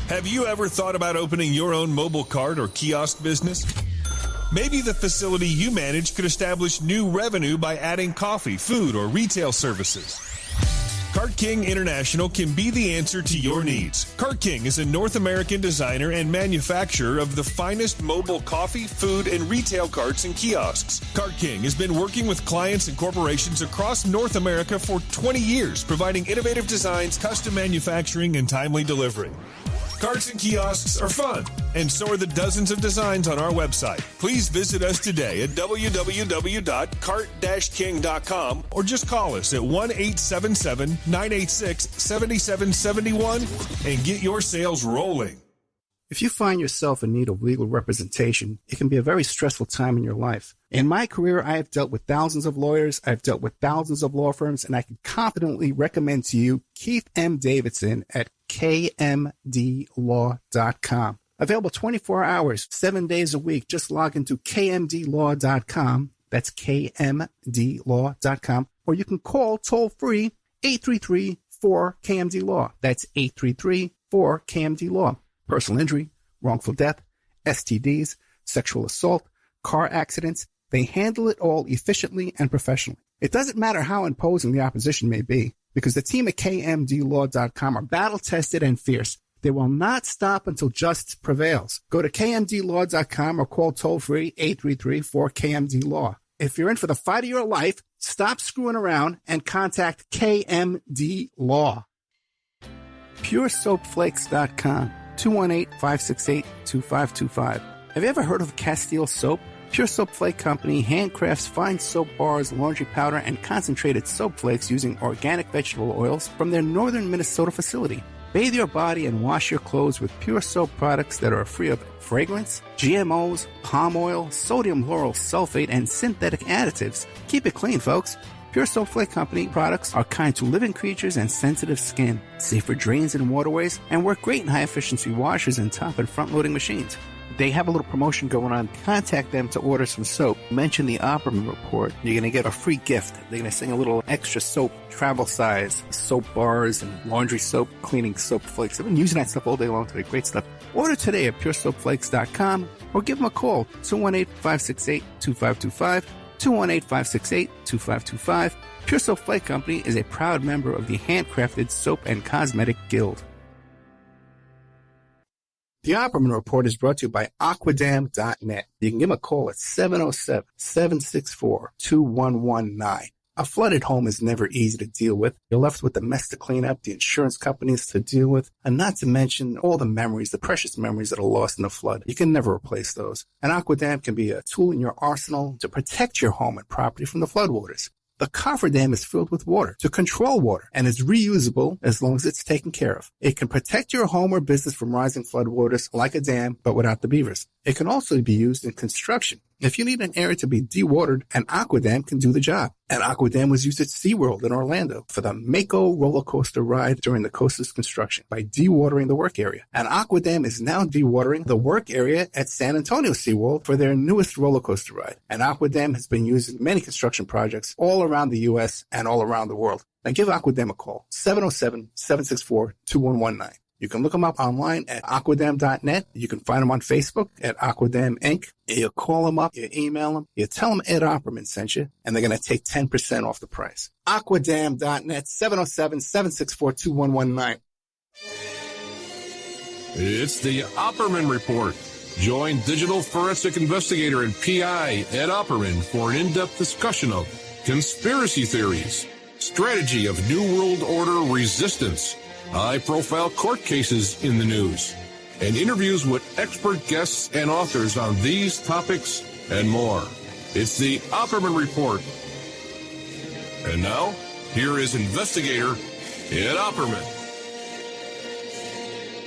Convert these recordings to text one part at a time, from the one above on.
Have you ever thought about opening your own mobile cart or kiosk business? Maybe the facility you manage could establish new revenue by adding coffee, food, or retail services. Cart King International can be the answer to your needs. Cart King is a North American designer and manufacturer of the finest mobile coffee, food, and retail carts and kiosks. Cart King has been working with clients and corporations across North America for 20 years, providing innovative designs, custom manufacturing, and timely delivery. Carts and kiosks are fun, and so are the dozens of designs on our website. Please visit us today at www.cart-king.com or just call us at 1-877-986-7771 and get your sales rolling. If you find yourself in need of legal representation, it can be a very stressful time in your life. In my career, I have dealt with thousands of lawyers, I've dealt with thousands of law firms, and I can confidently recommend to you Keith M. Davidson at kmdlaw.com. Available 24 hours, 7 days a week. Just log into kmdlaw.com. That's kmdlaw.com. Or you can call toll-free 833-4KMD-LAW. That's 833-4KMD-LAW. Personal injury, wrongful death, STDs, sexual assault, car accidents. They handle it all efficiently and professionally. It doesn't matter how imposing the opposition may be, because the team at kmdlaw.com are battle-tested and fierce. They will not stop until justice prevails. Go to kmdlaw.com or call toll-free 833-4KMD-LAW. If you're in for the fight of your life, stop screwing around and contact KMD Law. PureSoapFlakes.com, 218-568-2525. Have you ever heard of Castile Soap? Pure Soap Flake Company handcrafts fine soap bars, laundry powder, and concentrated soap flakes using organic vegetable oils from their northern Minnesota facility. Bathe your body and wash your clothes with Pure Soap products that are free of fragrance, GMOs, palm oil, sodium lauryl sulfate, and synthetic additives. Keep it clean, folks. Pure Soap Flake Company products are kind to living creatures and sensitive skin, safe for drains and waterways, and work great in high-efficiency washers and top and front-loading machines. They have a little promotion going on. Contact them to order some soap. Mention the Opperman Report. You're going to get a free gift. They're going to send a little extra soap, travel size, soap bars and laundry soap, cleaning soap flakes. I've been using that stuff all day long today. Great stuff. Order today at puresoapflakes.com or give them a call, 218-568-2525, 218-568-2525. Pure Soap Flake Company is a proud member of the Handcrafted Soap and Cosmetic Guild. The Opperman Report is brought to you by Aquadam.net. You can give them a call at 707-764-2119. A flooded home is never easy to deal with. You're left with the mess to clean up, the insurance companies to deal with, and not to mention all the memories, the precious memories that are lost in the flood. You can never replace those. And Aquadam can be a tool in your arsenal to protect your home and property from the floodwaters. The cofferdam is filled with water to control water and is reusable as long as it's taken care of. It can protect your home or business from rising floodwaters like a dam, but without the beavers. It can also be used in construction. If you need an area to be dewatered, an Aquadam can do the job. An Aquadam was used at SeaWorld in Orlando for the Mako roller coaster ride during the coaster's construction by dewatering the work area. An Aquadam is now dewatering the work area at San Antonio SeaWorld for their newest roller coaster ride. An Aquadam has been used in many construction projects all around the U.S. and all around the world. Now give Aquadam a call, 707-764-2119. You can look them up online at aquadam.net. You can find them on Facebook at Aquadam Inc. You call them up, you email them, you tell them Ed Opperman sent you, and they're going to take 10% off the price. Aquadam.net, 707-764-2119. It's the Opperman Report. Join digital forensic investigator and PI Ed Opperman for an in-depth discussion of conspiracy theories, strategy of New World Order resistance, high-profile court cases in the news, and interviews with expert guests and authors on these topics and more. It's the Opperman Report. And now, here is investigator Ed Opperman.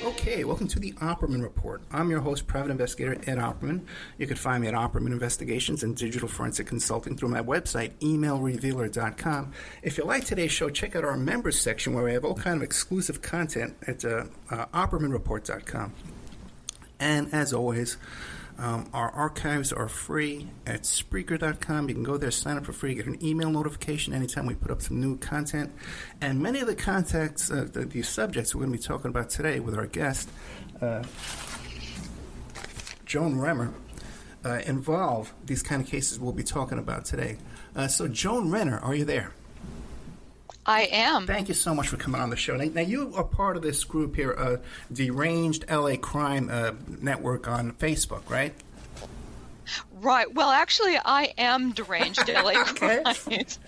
Okay, welcome to the Opperman Report. I'm your host, private investigator Ed Opperman. You can find me at Opperman Investigations and Digital Forensic Consulting through my website, emailrevealer.com. If you like today's show, check out our members section where we have all kind of exclusive content at oppermanreport.com. And as always, Our archives are free at Spreaker.com. You can go there, sign up for free, get an email notification anytime we put up some new content. And many of the contacts, the subjects we're going to be talking about today with our guest, Joan Renner, involve these kind of cases we'll be talking about today. So, Joan Renner, are you there? I am. Thank you so much for coming on the show. Now you are part of this group here, Deranged LA Crime Network on Facebook, right? Right. Well, actually, I am Deranged LA Crimes.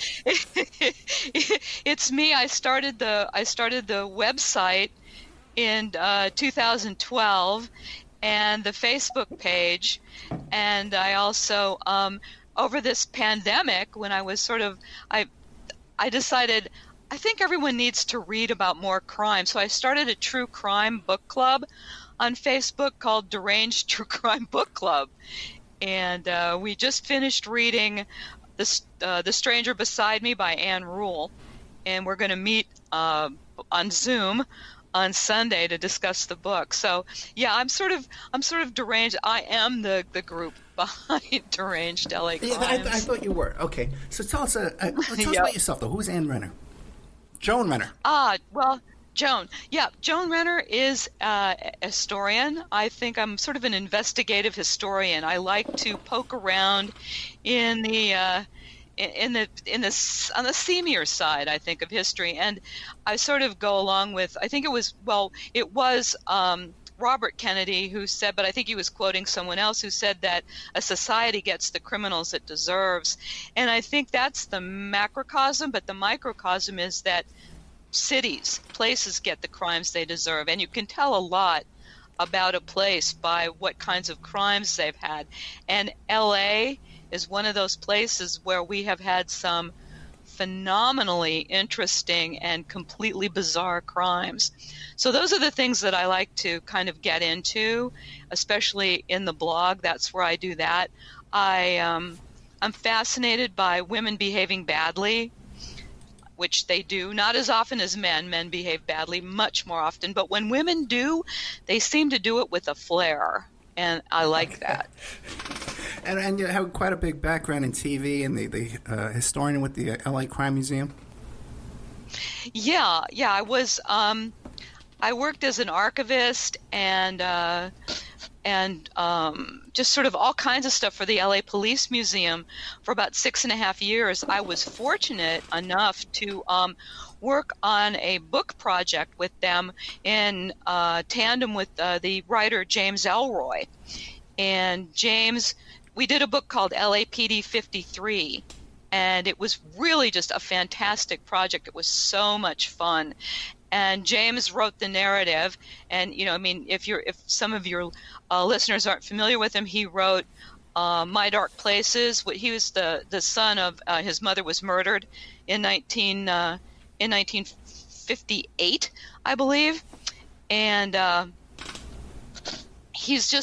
It's me. I started the website in 2012 and the Facebook page, and I also over this pandemic, when I was I decided I think everyone needs to read about more crime. So I started a true crime book club on Facebook called Deranged True Crime Book Club. And we just finished reading The Stranger Beside Me by Ann Rule. And we're going to meet on Zoom on Sunday to discuss the book. So yeah, I'm sort of deranged. I am the group behind Deranged LA Crimes. Yeah, I thought you were. Okay, so tell us about yourself, though. Who's Ann Renner? Joan Renner. Well, Joan. Yeah, Joan Renner is a historian. I think I'm sort of an investigative historian. I like to poke around on the seamier side, I think, of history, and I sort of go along with. I think it was Robert Kennedy who said, but I think he was quoting someone else who said that a society gets the criminals it deserves. And I think that's the macrocosm, but the microcosm is that places get the crimes they deserve. And you can tell a lot about a place by what kinds of crimes they've had. And LA is one of those places where we have had some phenomenally interesting and completely bizarre crimes. So those are the things that I like to kind of get into, especially in the blog. That's where I do that. I'm fascinated by women behaving badly, which they do, not as often as men. Men behave badly much more often, but when women do, they seem to do it with a flair, and I like that. And you have quite a big background in TV and the historian with the LA Crime Museum. Yeah, I was. I worked as an archivist and just sort of all kinds of stuff for the LA Police Museum for about 6.5 years. I was fortunate enough to work on a book project with them in tandem with the writer James Elroy. And James, we did a book called LAPD 53, and it was really just a fantastic project. It was so much fun. And James wrote the narrative, and if some of your listeners aren't familiar with him, he wrote My Dark Places. He was the son of his mother was murdered in 1958, I believe, and he's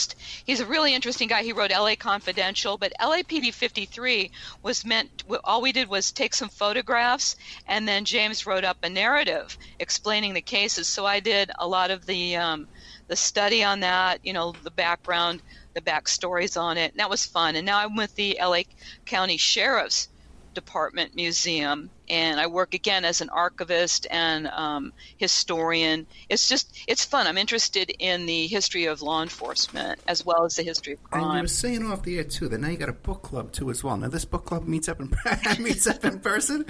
a really interesting guy. He wrote LA Confidential, but LAPD 53 was all we did was take some photographs, and then James wrote up a narrative explaining the cases. So I did a lot of the study on that, the background, the backstories on it, and that was fun. And now I'm with the LA County Sheriff's Department Museum, and I work again as an archivist and historian. It's fun. I'm interested in the history of law enforcement as well as the history of crime. And you were saying off the air too that now you got a book club too as well. Now this book club meets up in person.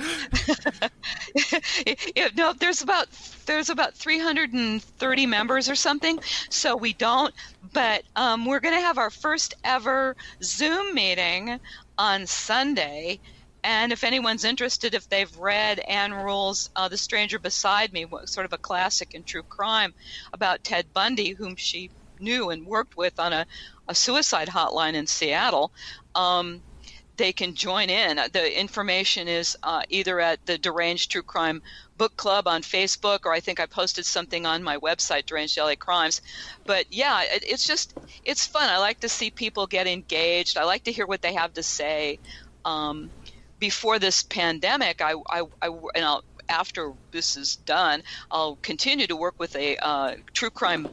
No, there's about 330 members or something. So we don't, but we're going to have our first ever Zoom meeting on Sunday. And if anyone's interested, if they've read Ann Rule's The Stranger Beside Me, sort of a classic in true crime about Ted Bundy, whom she knew and worked with on a suicide hotline in Seattle, they can join in. The information is either at the Deranged True Crime Book Club on Facebook, or I think I posted something on my website, Deranged LA Crimes. But yeah, it's fun. I like to see people get engaged. I like to hear what they have to say. Before this pandemic, after this is done, I'll continue to work with a true crime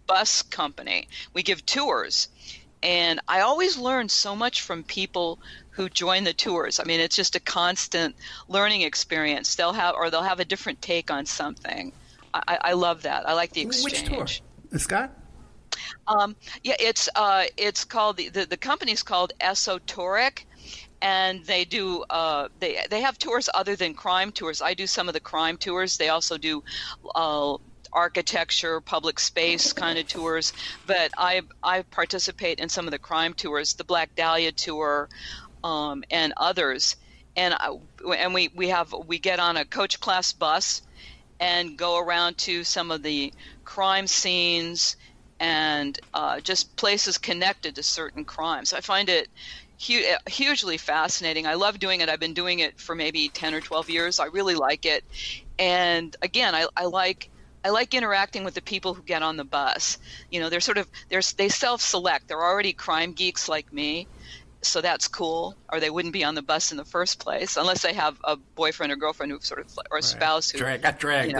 bus company. We give tours, And I always learn so much from people who join the tours. I mean, it's just a constant learning experience. They'll have a different take on something. I love that. I like the exchange. Which tour? Scott? Yeah, it's called the company's called Esoteric, and they do they have tours other than crime tours. I do some of the crime tours. They also do architecture, public space kind of tours, but I participate in some of the crime tours, the Black Dahlia tour, and others. And we get on a coach class bus and go around to some of the crime scenes and just places connected to certain crimes. I find it hugely fascinating. I love doing it. I've been doing it for maybe 10 or 12 years. I really like it. And again, I like interacting with the people who get on the bus. You know, they self-select. They're already crime geeks like me, so that's cool. Or they wouldn't be on the bus in the first place, unless they have a boyfriend or girlfriend who sort of, or a spouse who got dragged,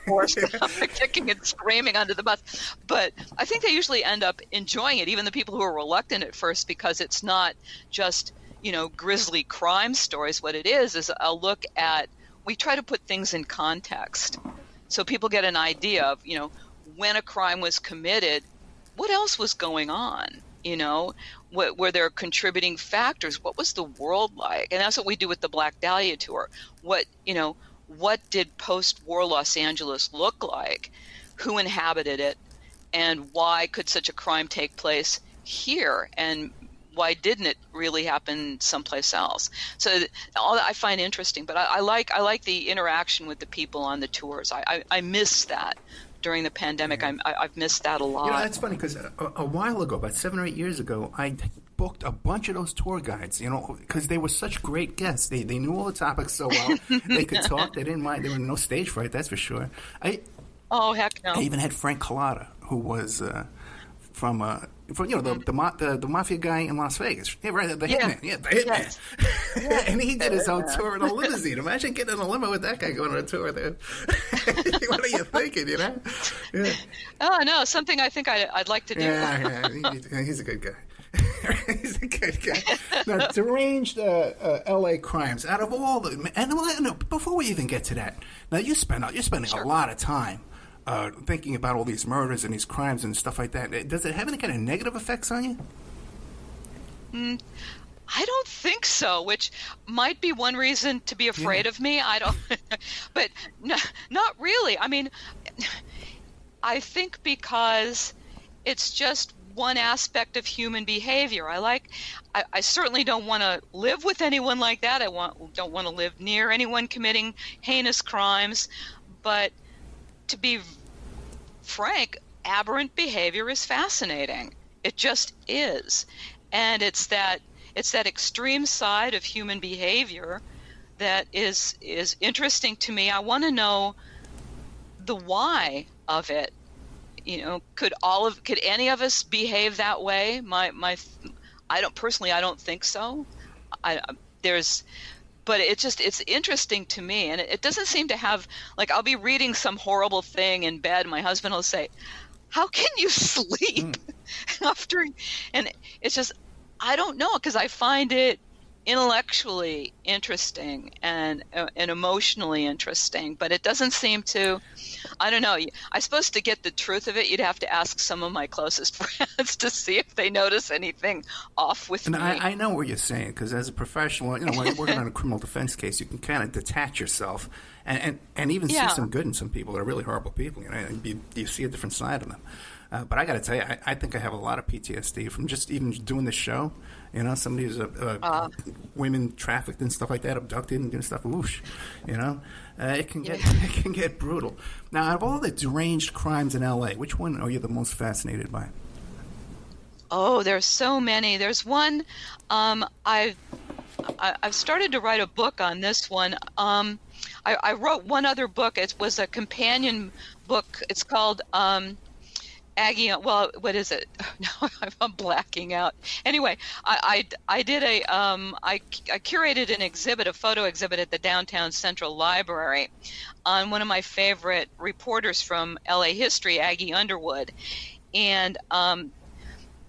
forced them kicking and screaming under the bus. But I think they usually end up enjoying it, even the people who are reluctant at first, because it's not just, grisly crime stories. What it is a look at. We try to put things in context, so people get an idea of, when a crime was committed, what else was going on? What were there contributing factors? What was the world like? And that's what we do with the Black Dahlia tour. What did post-war Los Angeles look like? Who inhabited it? And why could such a crime take place here? And why didn't it really happen someplace else? So all that I find interesting, but I like the interaction with the people on the tours. I miss that. During the pandemic, I've missed that a lot. That's funny because a while ago, about 7 or 8 years ago, I booked a bunch of those tour guides, because they were such great guests. They knew all the topics so well. They could talk. They didn't mind. There was no stage fright, that's for sure. Oh, heck no. I even had Frank Collada, who was from the mafia guy in Las Vegas. Yeah, right, the hitman. Yeah, the hitman. Yes. And he did his own tour in a limousine. Imagine getting in a limo with that guy going on a tour there. What are you thinking, Yeah. Oh, no, something I think I'd like to do. Yeah, he's a good guy. He's a good guy. Now, deranged L.A. crimes. Out of all before we even get to that, now you're spending a lot of time thinking about all these murders and these crimes and stuff like that. Does it have any kind of negative effects on you? I don't think so, which might be one reason to be afraid of me. I don't, but no, not really. I mean, I think because it's just one aspect of human behavior. I certainly don't want to live with anyone like that. Don't want to live near anyone committing heinous crimes, but to be frank, aberrant behavior is fascinating. It just is. And it's that extreme side of human behavior that is interesting to me. I want to know the why of it. Could any of us behave that way? I don't think so. But it's interesting to me, and it doesn't seem to have, I'll be reading some horrible thing in bed, my husband will say, "How can you sleep after?" And it's just, I don't know, because I find it intellectually interesting and emotionally interesting, but it doesn't seem to. I don't know. I'm supposed to get the truth of it. You'd have to ask some of my closest friends to see if they notice anything off with me. I know what you're saying, because as a professional, when you're working on a criminal defense case, you can kind of detach yourself and even see some good in some people that are really horrible people. You see a different side of them. But I got to tell you, I think I have a lot of PTSD from just even doing this show. Somebody who's women trafficked and stuff like that, abducted and doing stuff. Whoosh, it can get brutal. Now, out of all the deranged crimes in L.A., which one are you the most fascinated by? Oh, there's so many. There's one. I've started to write a book on this one. I wrote one other book. It was a companion book. It's called Aggie. Well, what is it? No, I'm blacking out. Anyway, I did I curated an exhibit, a photo exhibit at the Downtown Central Library on one of my favorite reporters from LA history, Aggie Underwood, and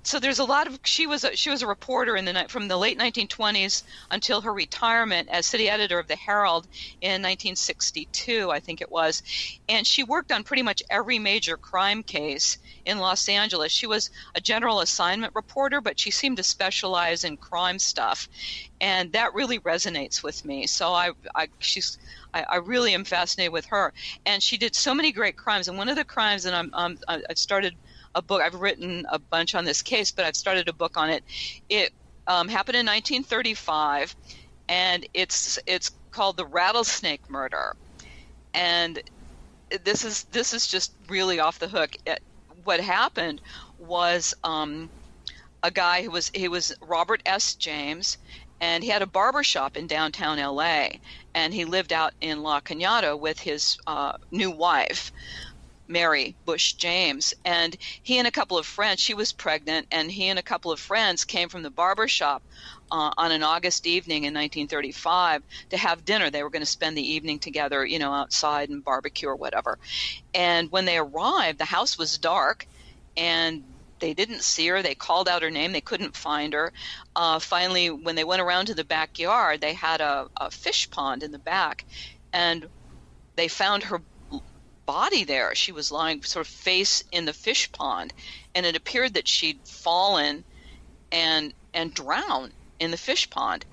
So there's a lot of she was a reporter from the late 1920s until her retirement as city editor of the Herald in 1962, I think it was, and she worked on pretty much every major crime case in Los Angeles. She was a general assignment reporter, but she seemed to specialize in crime stuff, and that really resonates with me. So I really am fascinated with her, and she did so many great crimes. And one of the crimes, and I started a book. I've written a bunch on this case, but I've started a book on it. It happened in 1935, and it's called the Rattlesnake Murder. And this is just really off the hook. What happened was a guy who was Robert S. James, and he had a barber shop in downtown L.A., and he lived out in La Cañada with his new wife, Mary Bush James, and he and a couple of friends, she was pregnant, and he and a couple of friends came from the barber shop on an August evening in 1935 to have dinner. They were going to spend the evening together, outside and barbecue or whatever. And when they arrived, the house was dark, and they didn't see her. They called out her name. They couldn't find her. Finally, when they went around to the backyard, they had a fish pond in the back, and they found her body there. She was lying sort of face in the fish pond, and it appeared that she'd fallen and drowned in the fish pond.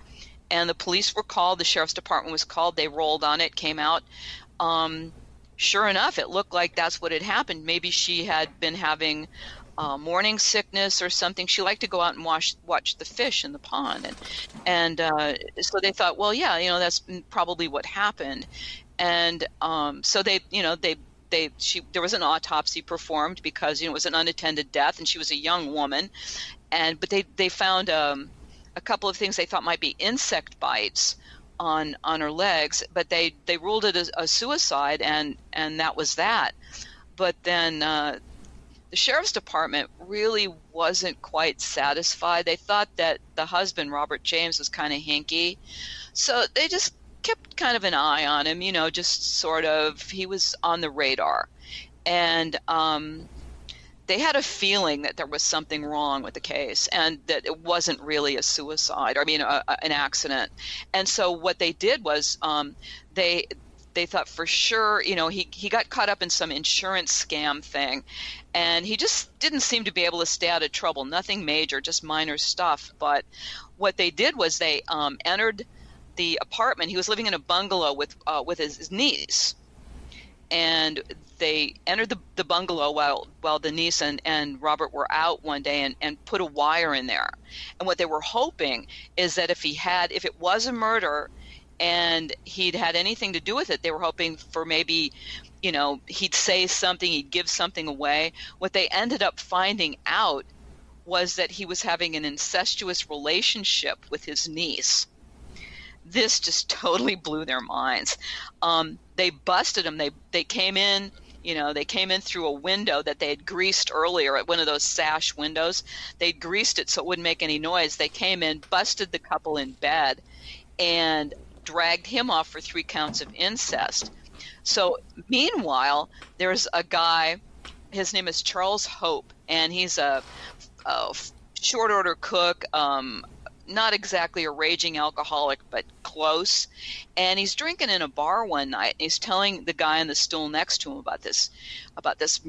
And the police were called. The sheriff's department was called. They rolled on it, came out. Sure enough, it looked like that's what had happened. Maybe she had been having morning sickness or something. She liked to go out and watch the fish in the pond, and so they thought, well, yeah, that's probably what happened. And so there was an autopsy performed because it was an unattended death, and she was a young woman. But they found a couple of things they thought might be insect bites on her legs, but they ruled it a suicide, and that was that. But then the sheriff's department really wasn't quite satisfied. They thought that the husband, Robert James, was kind of hinky, so they just kept kind of an eye on him, just sort of, he was on the radar. And they had a feeling that there was something wrong with the case and that it wasn't really a suicide, an accident. And so what they did was they thought for sure, he got caught up in some insurance scam thing, and he just didn't seem to be able to stay out of trouble. Nothing major, just minor stuff. But what they did was they entered the apartment. He was living in a bungalow with his niece, and they entered the bungalow while the niece and Robert were out one day and put a wire in there. And what they were hoping is that if it was a murder and he'd had anything to do with it, they were hoping for maybe, he'd say something, he'd give something away. What they ended up finding out was that he was having an incestuous relationship with his niece. This just totally blew their minds. They busted him. They came in, they came in through a window that they had greased earlier at one of those sash windows. They'd greased it so it wouldn't make any noise. They came in, busted the couple in bed, and dragged him off for 3 counts of incest. So meanwhile, there's a guy, his name is Charles Hope, and he's a short order cook, not exactly a raging alcoholic, but close. And he's drinking in a bar one night, and he's telling the guy on the stool next to him about this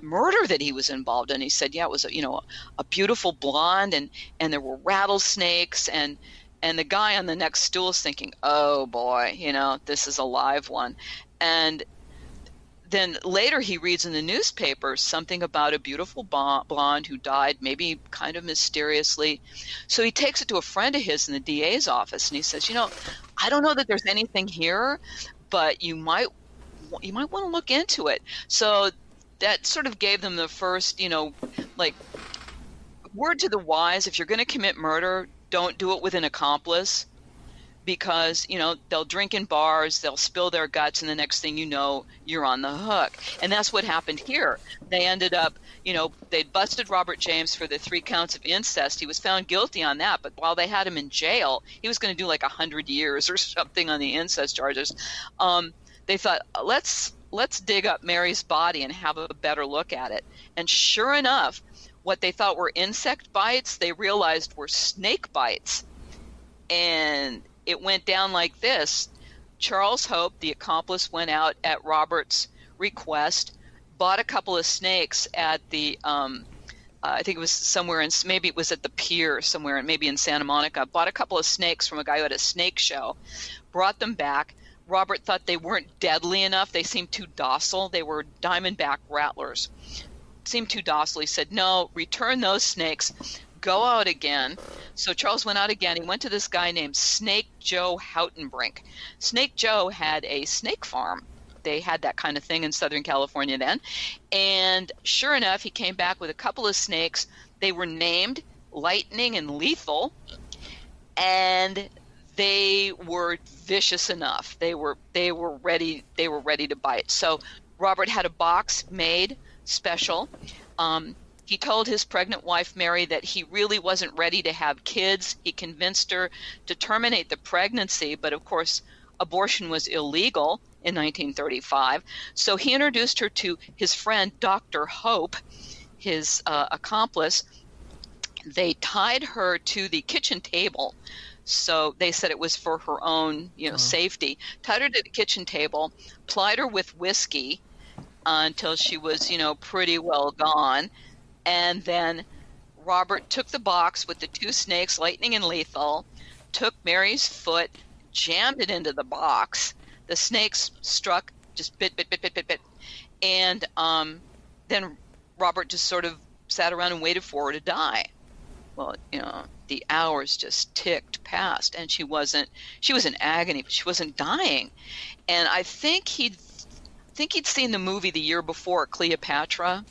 murder that he was involved in. He said, yeah, it was a beautiful blonde, and there were rattlesnakes, and the guy on the next stool is thinking, oh boy, this is a live one. And then later he reads in the newspaper something about a beautiful blonde who died, maybe kind of mysteriously. So he takes it to a friend of his in the DA's office, and he says, I don't know that there's anything here, but you might want to look into it. So that sort of gave them the first, word to the wise: if you're going to commit murder, don't do it with an accomplice, because, they'll drink in bars, they'll spill their guts, and the next thing you know, you're on the hook. And that's what happened here. They ended up, they'd busted Robert James for the 3 counts of incest. He was found guilty on that, but while they had him in jail, he was going to do like 100 years or something on the incest charges. They thought, let's dig up Mary's body and have a better look at it. And sure enough, what they thought were insect bites, they realized were snake bites. And it went down like this. Charles Hope, the accomplice, went out at Robert's request, bought a couple of snakes at the, I think it was somewhere in, maybe it was at the pier somewhere, maybe in Santa Monica, bought a couple of snakes from a guy who had a snake show, brought them back. Robert thought they weren't deadly enough. They seemed too docile. They were diamondback rattlers. Seemed too docile. He said, no, return those snakes. Go out again. So Charles went out again. He went to this guy named Snake Joe Houtenbrink. Snake Joe had a snake farm. They had that kind of thing in Southern California then. And sure enough, he came back with a couple of snakes. They were named Lightning and Lethal. And they were vicious enough. They were ready to bite. So Robert had a box made special. He told his pregnant wife, Mary, that he really wasn't ready to have kids. He convinced her to terminate the pregnancy, but of course, abortion was illegal in 1935. So he introduced her to his friend, Dr. Hope, his accomplice. They tied her to the kitchen table. So they said it was for her own, safety. Tied her to the kitchen table, plied her with whiskey until she was, pretty well gone. And then Robert took the box with the two snakes, Lightning and Lethal, took Mary's foot, jammed it into the box. The snakes struck, just bit. And then Robert just sort of sat around and waited for her to die. Well, the hours just ticked past, and she was in agony, but she wasn't dying. And I think he'd seen the movie the year before, Cleopatra,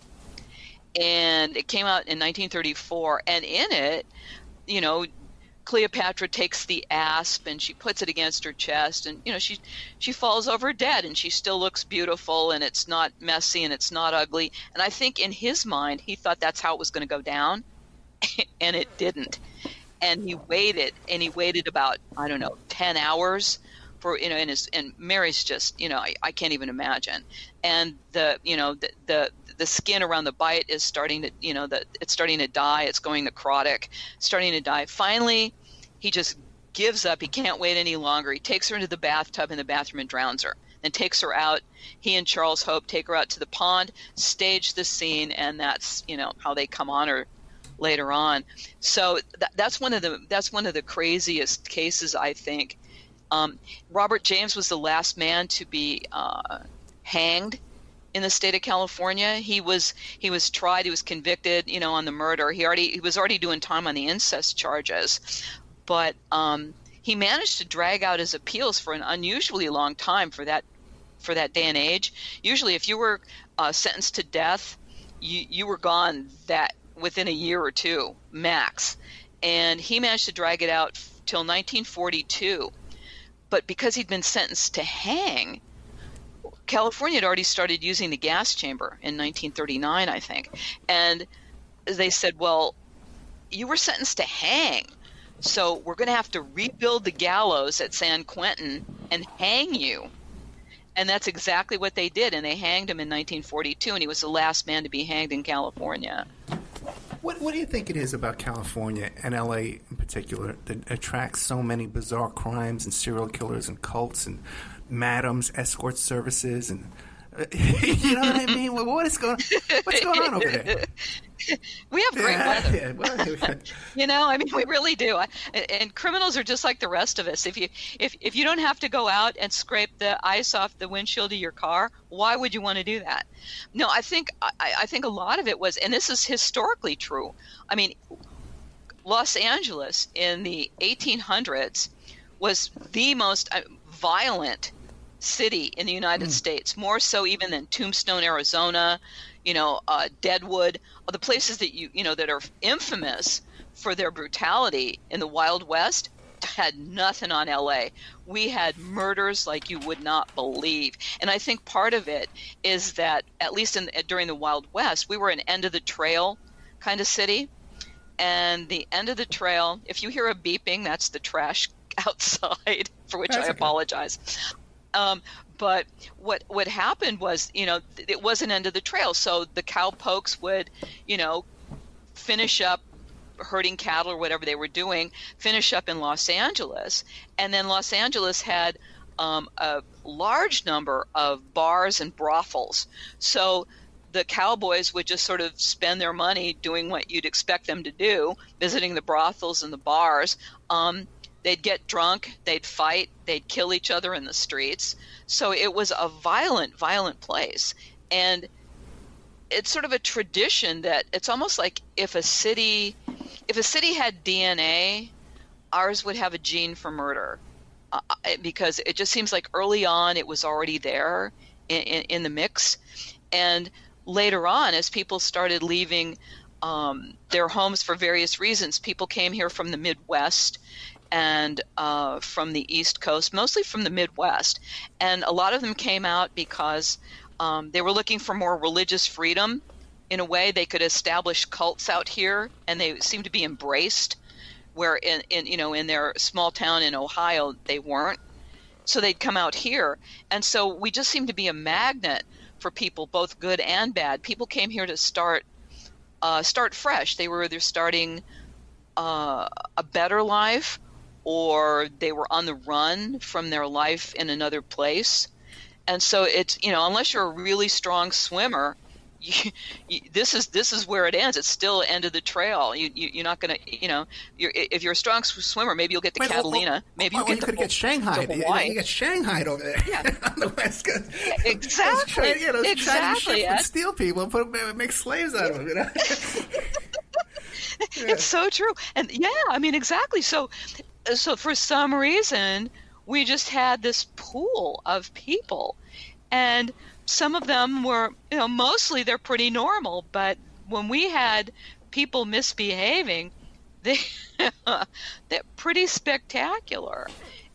and it came out in 1934. And in it, Cleopatra takes the asp and she puts it against her chest, and she falls over dead, and she still looks beautiful, and it's not messy and it's not ugly. And I think in his mind, he thought that's how it was going to go down, and it didn't. And he waited about, 10 hours for, and Mary's just, I can't even imagine. And the skin around the bite is starting to, it's starting to die. It's going necrotic, starting to die. Finally, he just gives up. He can't wait any longer. He takes her into the bathtub in the bathroom and drowns her. Then takes her out. He and Charles Hope take her out to the pond, stage the scene, and that's, how they come on her later on. So that's one of the craziest cases, I think. Robert James was the last man to be hanged in the state of California. He was tried. He was convicted, on the murder. He was already doing time on the incest charges, but he managed to drag out his appeals for an unusually long time for that day and age. Usually, if you were sentenced to death, you were gone within a year or two max, and he managed to drag it out till 1942. But because he'd been sentenced to hang, California had already started using the gas chamber in 1939, I think. And they said, well, you were sentenced to hang, so we're going to have to rebuild the gallows at San Quentin and hang you. And that's exactly what they did, and they hanged him in 1942, and he was the last man to be hanged in California. What do you think it is about California and L.A. in particular that attracts so many bizarre crimes and serial killers and cults and madams, escort services, and you know what I mean? What's going on over there? We have great weather. Yeah, we really do. And criminals are just like the rest of us. If you don't have to go out and scrape the ice off the windshield of your car, why would you want to do that? No, I think a lot of it was, and this is historically true. I mean, Los Angeles in the 1800s was the most violent city in the United States, more so even than Tombstone, Arizona, Deadwood, the places that that are infamous for their brutality in the Wild West had nothing on LA. We had murders like you would not believe. And I think part of it is that, at least during the Wild West, we were an end of the trail kind of city. And the end of the trail, if you hear a beeping, that's the trash outside, for which I apologize. But what happened was, it was an end of the trail. So the cowpokes would, finish up herding cattle or whatever they were doing, finish up in Los Angeles. And then Los Angeles had a large number of bars and brothels. So the cowboys would just sort of spend their money doing what you'd expect them to do, visiting the brothels and the bars. They'd get drunk, they'd fight, they'd kill each other in the streets. So it was a violent, violent place. And it's sort of a tradition that it's almost like if a city had DNA, ours would have a gene for murder, because it just seems like early on it was already there in the mix. And later on, as people started leaving their homes for various reasons, people came here from the Midwest and from the East Coast, mostly from the Midwest. And a lot of them came out because they were looking for more religious freedom. In a way, they could establish cults out here, and they seemed to be embraced, where in their small town in Ohio they weren't. So they'd come out here, and so we just seemed to be a magnet for people, both good and bad. People came here to start fresh. They were either starting a better life, or they were on the run from their life in another place. And so it's, unless you're a really strong swimmer, this is where it ends. It's still end of the trail. You're not going to, if you're a strong swimmer, maybe you'll get to Catalina. Maybe you could get Shanghai. You get Shanghai over there, on the West Coast. Exactly. Exactly. Try to steal people and make slaves out of them. It's so true. And exactly. So for some reason, we just had this pool of people, and some of them were, mostly they're pretty normal, but when we had people misbehaving, they're pretty spectacular.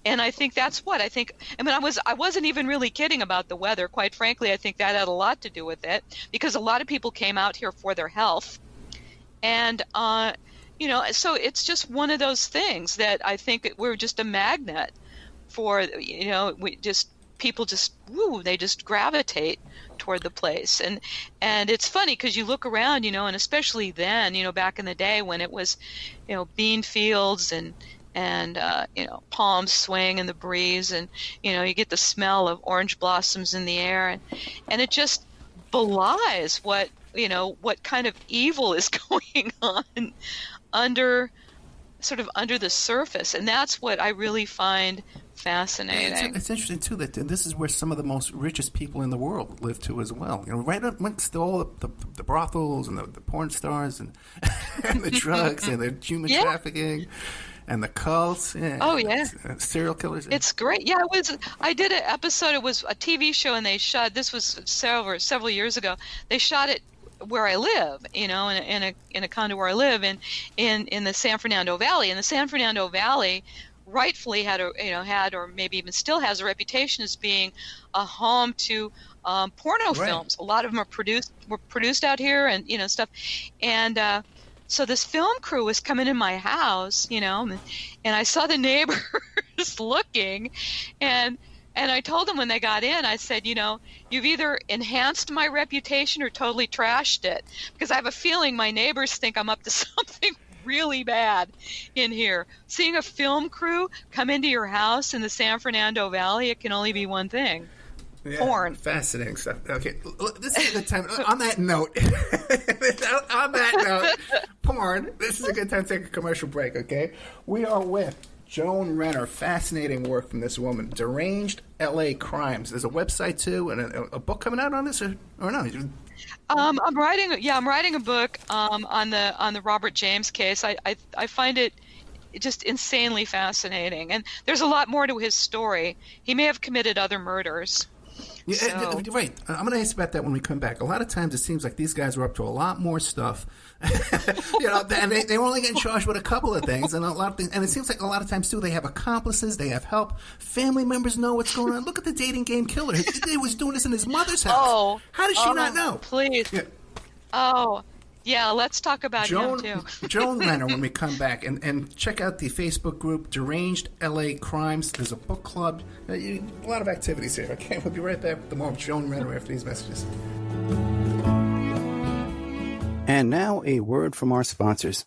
And I think that's what I wasn't even really kidding about the weather. Quite frankly, I think that had a lot to do with it, because a lot of people came out here for their health. And, so it's just one of those things that I think we're just a magnet for, people they just gravitate toward the place. And it's funny because you look around, and especially then, back in the day when it was, bean fields and palms swaying in the breeze, and, you get the smell of orange blossoms in the air, and it just belies what kind of evil is going on under the surface. And that's what I really find fascinating. It's interesting too that this is where some of the most richest people in the world live too as well. Right up amongst all the brothels and the porn stars and the drugs and the human trafficking and the cults. Serial killers. It's great. Yeah, I did an episode. It was a TV show, and they shot. This was several years ago. They shot it where I live, in a condo where I live in the San Fernando Valley. And the San Fernando Valley rightfully had or maybe even still has a reputation as being a home to porno films. A lot of them were produced out here, and stuff. And so this film crew was coming in my house, and I saw the neighbors looking, and I told them when they got in, I said, you've either enhanced my reputation or totally trashed it, because I have a feeling my neighbors think I'm up to something really bad in here. Seeing a film crew come into your house in the San Fernando Valley, it can only be one thing. Porn. Fascinating stuff. Okay, this is a good time. On that note, porn, this is a good time to take a commercial break, okay? We are with Joan Renner. Fascinating work from this woman. Deranged LA Crimes. There's a website, too, and a book coming out on this, or no? I'm writing a book on the Robert James case. I find it just insanely fascinating, and there's a lot more to his story. He may have committed other murders. Yeah, right. I'm going to ask about that when we come back. A lot of times it seems like these guys are up to a lot more stuff. And they were only getting charged with a couple of things, and a lot of things. And it seems like a lot of times too, they have accomplices, they have help, family members know what's going on. Look at the dating game killer. He was doing this in his mother's house. How does she not know? Please. Yeah. Yeah, let's talk about him too. Joan Renner when we come back. And check out the Facebook group, Deranged LA Crimes. There's a book club. A lot of activities here. Okay, we'll be right back with more of Joan Renner after these messages. And now a word from our sponsors.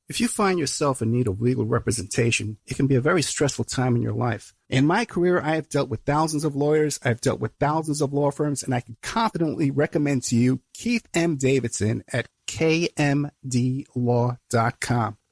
If you find yourself in need of legal representation, it can be a very stressful time in your life. In my career, I have dealt with thousands of lawyers, I've dealt with thousands of law firms, and I can confidently recommend to you Keith M. Davidson at kmdlaw.com.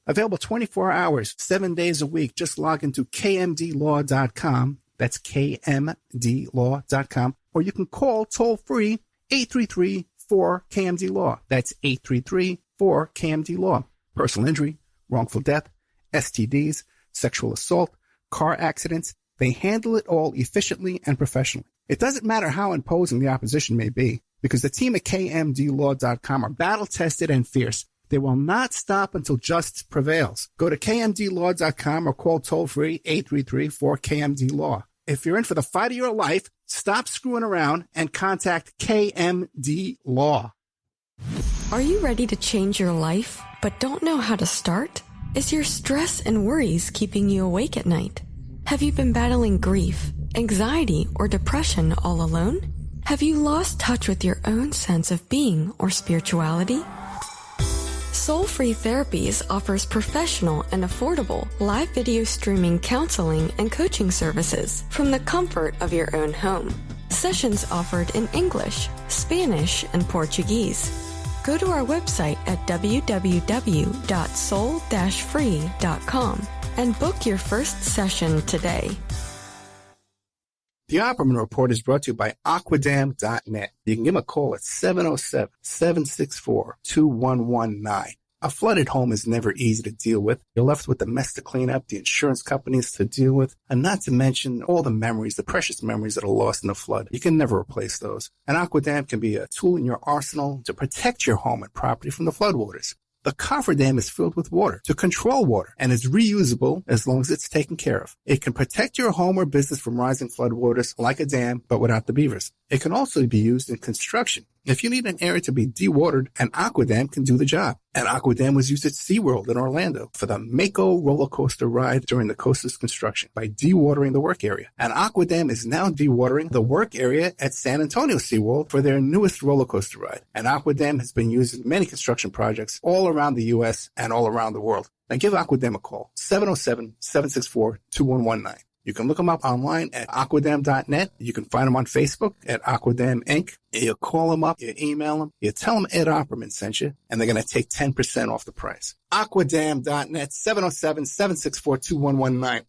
Available 24 hours, 7 days a week. Just log into kmdlaw.com. That's kmdlaw.com. Or you can call toll-free 833-4KMD-LAW. That's 833-4KMD-LAW. Personal injury, wrongful death, STDs, sexual assault, car accidents. They handle it all efficiently and professionally. It doesn't matter how imposing the opposition may be, because the team at kmdlaw.com are battle-tested and fierce. They will not stop until justice prevails. Go to kmdlaw.com or call toll-free 833-4KMD-LAW. If you're in for the fight of your life, stop screwing around and contact KMD Law. Are you ready to change your life, but don't know how to start? Is your stress and worries keeping you awake at night? Have you been battling grief, anxiety, or depression all alone? Have you lost touch with your own sense of being or spirituality? Soul Free Therapies offers professional and affordable live video streaming counseling and coaching services from the comfort of your own home. Sessions offered in English, Spanish, and Portuguese. Go to our website at www.soul-free.com and book your first session today. The Opperman Report is brought to you by Aquadam.net. You can give them a call at 707-764-2119. A flooded home is never easy to deal with. You're left with the mess to clean up, the insurance companies to deal with, and not to mention all the memories, the precious memories that are lost in the flood. You can never replace those. And Aquadam can be a tool in your arsenal to protect your home and property from the floodwaters. The cofferdam is filled with water to control water and is reusable as long as it's taken care of. It can protect your home or business from rising floodwaters like a dam, but without the beavers. It can also be used in construction. If you need an area to be dewatered, an Aquadam can do the job. An Aquadam was used at SeaWorld in Orlando for the Mako roller coaster ride during the coaster's construction by dewatering the work area. An Aquadam is now dewatering the work area at San Antonio SeaWorld for their newest roller coaster ride. An Aquadam has been used in many construction projects all around the U.S. and all around the world. Now give Aquadam a call, 707-764-2119. You can look them up online at aquadam.net. You can find them on Facebook at Aquadam Inc. You call them up, you email them, you tell them Ed Opperman sent you, and they're going to take 10% off the price. Aquadam.net, 707-764-2119.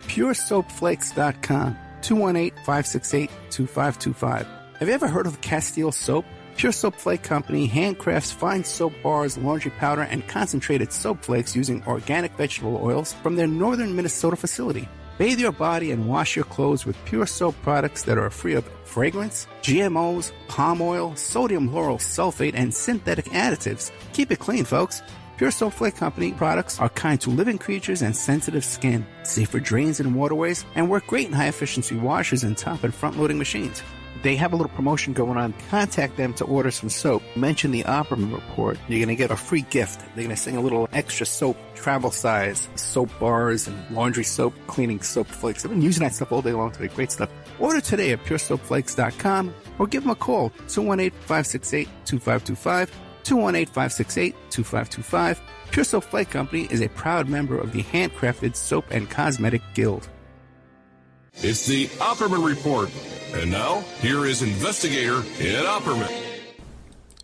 PureSoapFlakes.com, 218-568-2525. Have you ever heard of Castile Soap? Pure Soap Flake Company handcrafts fine soap bars, laundry powder, and concentrated soap flakes using organic vegetable oils from their northern Minnesota facility. Bathe your body and wash your clothes with Pure Soap products that are free of fragrance, GMOs, palm oil, sodium lauryl sulfate, and synthetic additives. Keep it clean, folks. Pure Soap Flake Company products are kind to living creatures and sensitive skin, safe for drains and waterways, and work great in high-efficiency washers and top and front-loading machines. They have a little promotion going on. Contact them to order some soap. Mention the Opperman Report. You're going to get a free gift. They're going to send a little extra soap, travel size, soap bars and laundry soap, cleaning soap flakes. I've been using that stuff all day long today. Great stuff. Order today at puresoapflakes.com or give them a call, 218-568-2525, 218-568-2525. Pure Soap Flake Company is a proud member of the Handcrafted Soap and Cosmetic Guild. It's the Opperman Report. And now, here is investigator Ed Opperman.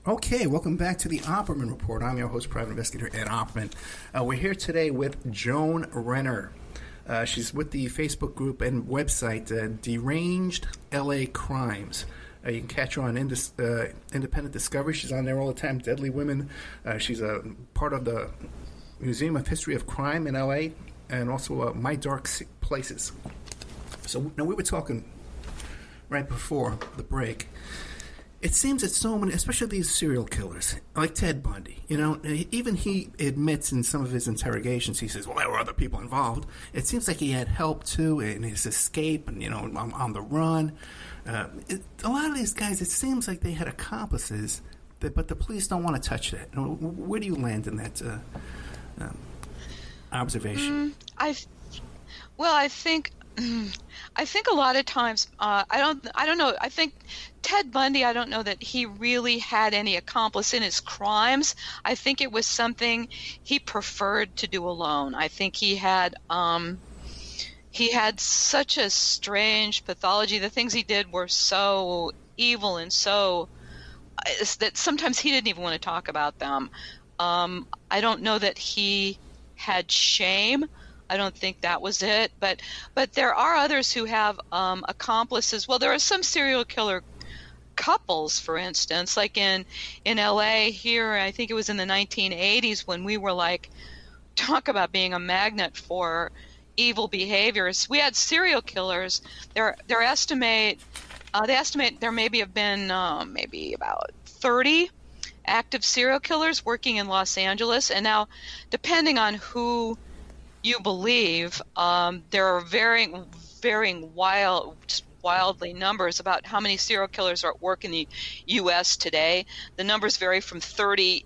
Okay, welcome back to the Opperman Report. I'm your host, Private Investigator Ed Opperman. We're here today with Joan Renner. She's with the Facebook group and website Deranged LA Crimes. You can catch her on Independent Discovery. She's on there all the time. Deadly Women. She's a part of the Museum of History of Crime in LA, and also My Dark Places. So now we were talking right before the break. It seems that so many, especially these serial killers, like Ted Bundy, even he admits in some of his interrogations, he says, well, there were other people involved. It seems like he had help, too, in his escape and, on the run. A lot of these guys, it seems like they had accomplices, but the police don't want to touch that. Where do you land in that observation? I think a lot of times, I don't know. I think Ted Bundy, I don't know that he really had any accomplice in his crimes. I think it was something he preferred to do alone. I think he had such a strange pathology. The things he did were so evil and so that sometimes he didn't even want to talk about them. I don't know that he had shame. I don't think that was it. But there are others who have accomplices. Well, there are some serial killer couples, for instance, like in LA here, I think it was in the 1980s when we were like, talk about being a magnet for evil behaviors. We had serial killers. They estimate there maybe have been maybe about 30 active serial killers working in Los Angeles. And now, depending on who you believe, there are varying wildly numbers about how many serial killers are at work in the U.S. today. The numbers vary from 30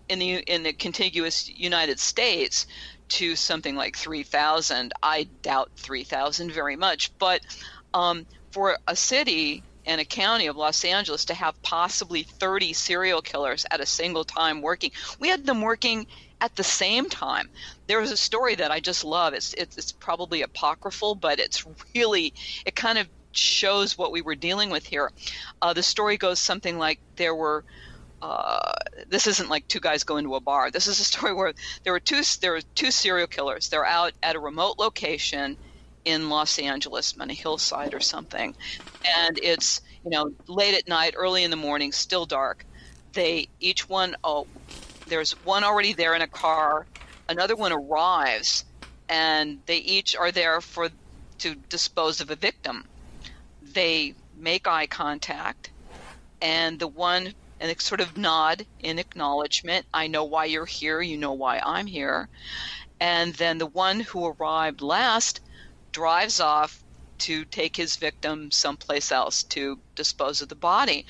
in the contiguous United States to something like 3,000. I doubt 3,000 very much, but for a city and a county of Los Angeles to have possibly 30 serial killers at a single time working, we had them working at the same time. There was a story that I just love. It's probably apocryphal, but it kind of shows what we were dealing with here. The story goes something like there were. This isn't like two guys go into a bar. This is a story where there were two serial killers. They're out at a remote location in Los Angeles, on a hillside or something, and it's late at night, early in the morning, still dark. There's one already there in a car. Another one arrives, and they each are there to dispose of a victim. They make eye contact, and they sort of nod in acknowledgement. I know why you're here. You know why I'm here. And then the one who arrived last drives off to take his victim someplace else to dispose of the body.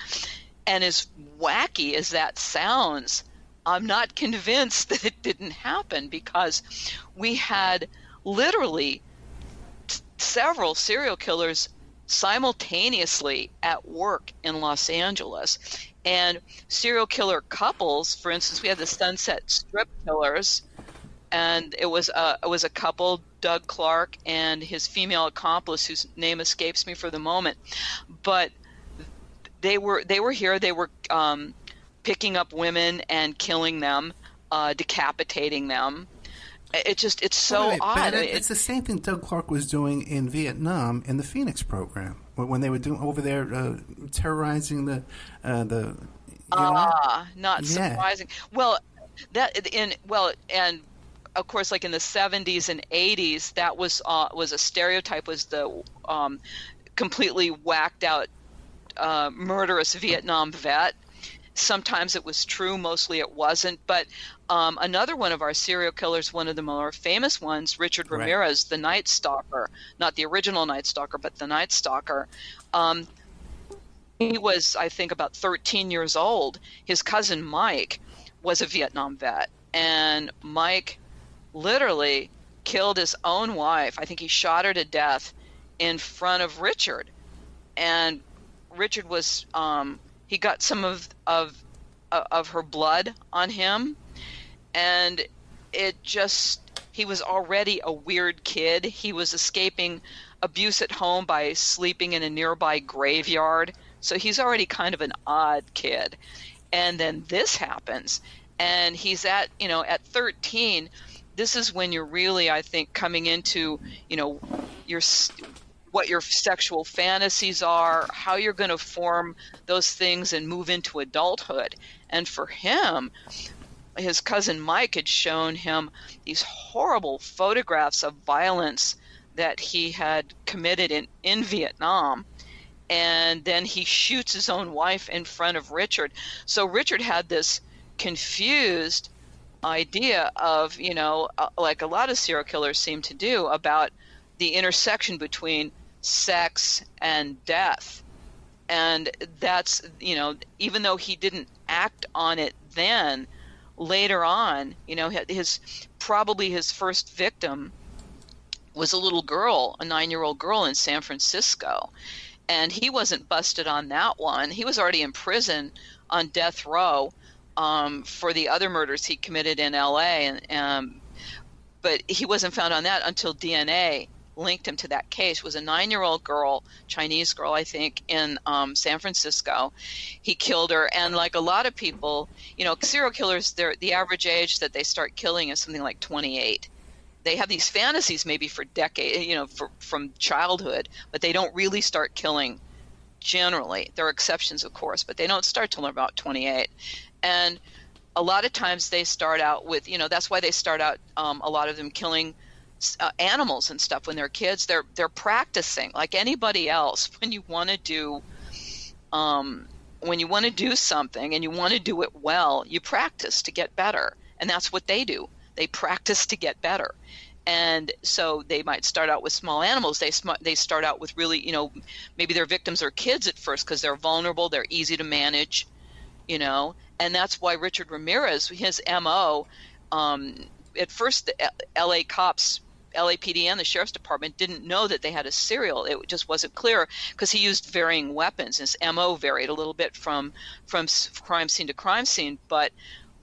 And as wacky as that sounds, I'm not convinced that it didn't happen, because we had literally several serial killers simultaneously at work in Los Angeles. And serial killer couples, for instance, we had the Sunset Strip killers, and it was a couple, Doug Clark and his female accomplice, whose name escapes me for the moment. But they were here. They were picking up women and killing them, decapitating them. It's so odd. It's the same thing Doug Clark was doing in Vietnam in the Phoenix program when they were doing over there terrorizing the not surprising. Well, and of course, like in the 70s and 80s, that was a stereotype, was the completely whacked out murderous Vietnam vet. Sometimes it was true, mostly it wasn't. But another one of our serial killers, one of the more famous ones, Richard Ramirez, the Night Stalker, not the original Night Stalker, but the Night Stalker. He was, I think, about 13 years old. His cousin Mike was a Vietnam vet, and Mike literally killed his own wife. I think he shot her to death in front of Richard. And Richard was he got some of her blood on him, and he was already a weird kid. He was escaping abuse at home by sleeping in a nearby graveyard. So he's already kind of an odd kid. And then this happens, and he's at 13, this is when you're really, I think, coming into, what your sexual fantasies are, how you're going to form those things and move into adulthood. And for him, his cousin Mike had shown him these horrible photographs of violence that he had committed in Vietnam. And then he shoots his own wife in front of Richard. So Richard had this confused idea of, like a lot of serial killers seem to do, about the intersection between sex and death. And that's, even though he didn't act on it then, later on, his first victim was a little girl, a 9-year-old girl in San Francisco. And he wasn't busted on that one. He was already in prison on death row for the other murders he committed in L.A. But he wasn't found on that until DNA linked him to that case. It was a 9-year-old girl, Chinese girl, I think, in San Francisco. He killed her. And like a lot of people, serial killers, the average age that they start killing is something like 28. They have these fantasies maybe for decades, from childhood, but they don't really start killing generally. There are exceptions, of course, but they don't start till about 28. And a lot of times they start out with, that's why they start out, a lot of them killing animals and stuff when they're kids. They're practicing like anybody else. When you want to do something and you want to do it well, you practice to get better. And that's what they do. They practice to get better. And so they might start out with small animals. They start out with really, maybe their victims are kids at first because they're vulnerable, they're easy to manage, and that's why Richard Ramirez, his MO, at first the LA cops, LAPD and the Sheriff's Department didn't know that they had a serial. It just wasn't clear because he used varying weapons. His MO varied a little bit from crime scene to crime scene, but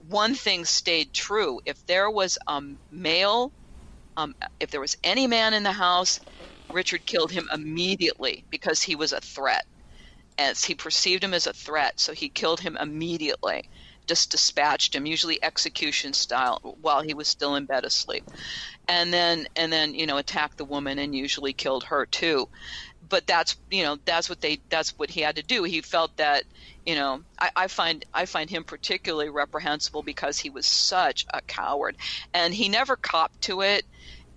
one thing stayed true. If there was a male, if there was any man in the house, Richard killed him immediately because he was a threat. As he perceived him as a threat, so he killed him immediately, just dispatched him, usually execution style, while he was still in bed asleep, and then attacked the woman and usually killed her too. But that's what he had to do. He felt that, I find him particularly reprehensible because he was such a coward, and he never copped to it,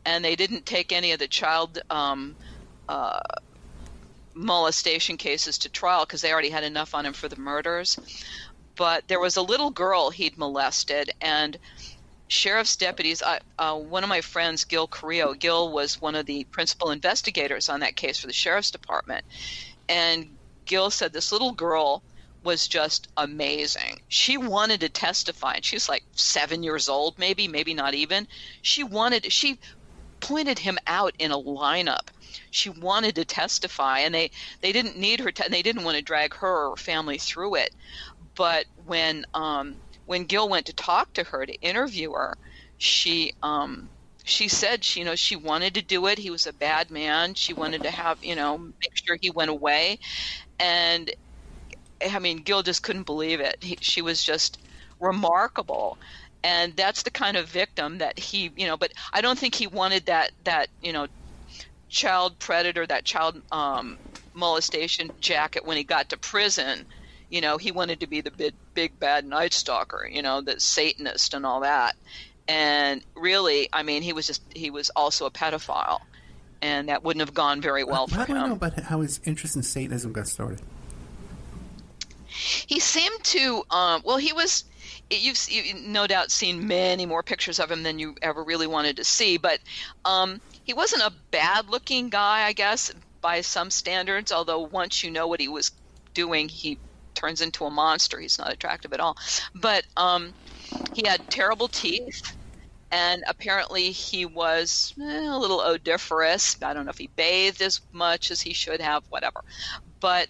and they didn't take any of the child molestation cases to trial because they already had enough on him for the murders. But there was a little girl he'd molested, and sheriff's deputies, one of my friends, Gil Carrillo, Gil was one of the principal investigators on that case for the Sheriff's Department, and Gil said this little girl was just amazing. She wanted to testify, and she's like 7 years old, maybe not even. She pointed him out in a lineup. She wanted to testify, and they didn't need her, they didn't want to drag her or her family through it. But when Gil went to talk to her, to interview her, she said she wanted to do it. He was a bad man. She wanted to have, make sure he went away. And I mean, Gil just couldn't believe it. She was just remarkable. And that's the kind of victim that he, but I don't think he wanted that child predator, that child molestation jacket when he got to prison. He wanted to be the big bad night stalker, the Satanist and all that. And really, I mean, he was also a pedophile, and that wouldn't have gone very well for him. How do I know about how his interest in Satanism got started? He seemed to, you've no doubt seen many more pictures of him than you ever really wanted to see, but he wasn't a bad-looking guy, I guess, by some standards, although once you know what he was doing, he turns into a monster. He's not attractive at all. But he had terrible teeth, and apparently he was a little odoriferous. I don't know if he bathed as much as he should have, whatever. But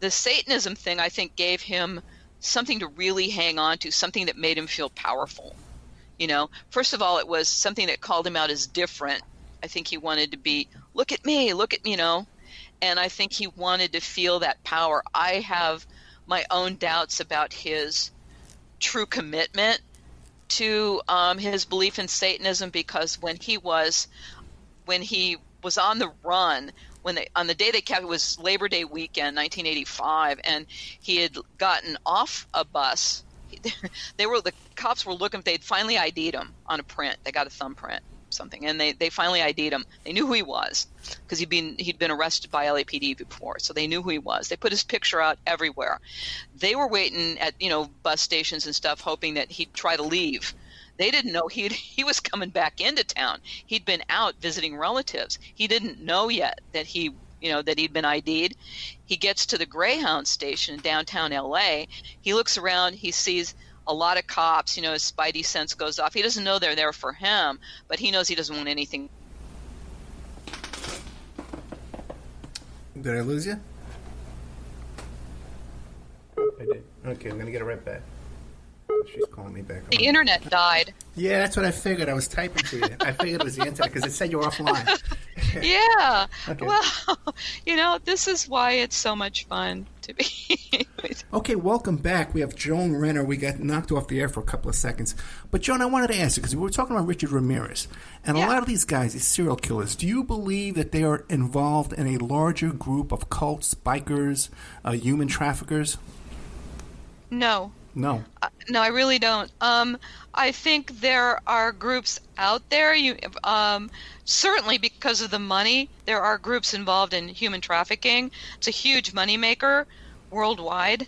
the Satanism thing, I think, gave him something to really hang on to, something that made him feel powerful. First of all, it was something that called him out as different. I think he wanted to be, look at me, and I think he wanted to feel that power. I have my own doubts about his true commitment to his belief in Satanism, because when he was on the run, on the day they kept, it was Labor Day weekend, 1985, and he had gotten off a bus. The cops were looking. They'd finally ID'd him on a print. They got a thumbprint, something, and they finally ID'd him. They knew who he was because he'd been arrested by LAPD before, so they knew who he was. They put his picture out everywhere. They were waiting at bus stations and stuff, hoping that he'd try to leave. They didn't know he was coming back into town. He'd been out visiting relatives. He didn't know yet that he'd been ID'd. He gets to the Greyhound station in downtown LA. He looks around. He sees a lot of cops. His spidey sense goes off. He doesn't know they're there for him, but he knows he doesn't want anything. Did I lose you? I did. Okay, I'm going to get it right back. She's calling me back. The internet died. Yeah, that's what I figured. I was typing to you. I figured it was the internet because it said you were offline. Yeah. Okay. Well, this is why it's so much fun to be with. Okay, welcome back. We have Joan Renner. We got knocked off the air for a couple of seconds. But, Joan, I wanted to ask you, because we were talking about Richard Ramirez, and a lot of these guys, these serial killers, do you believe that they are involved in a larger group of cults, bikers, human traffickers? No. No. No, I really don't. I think there are groups out there. Certainly because of the money, there are groups involved in human trafficking. It's a huge moneymaker worldwide.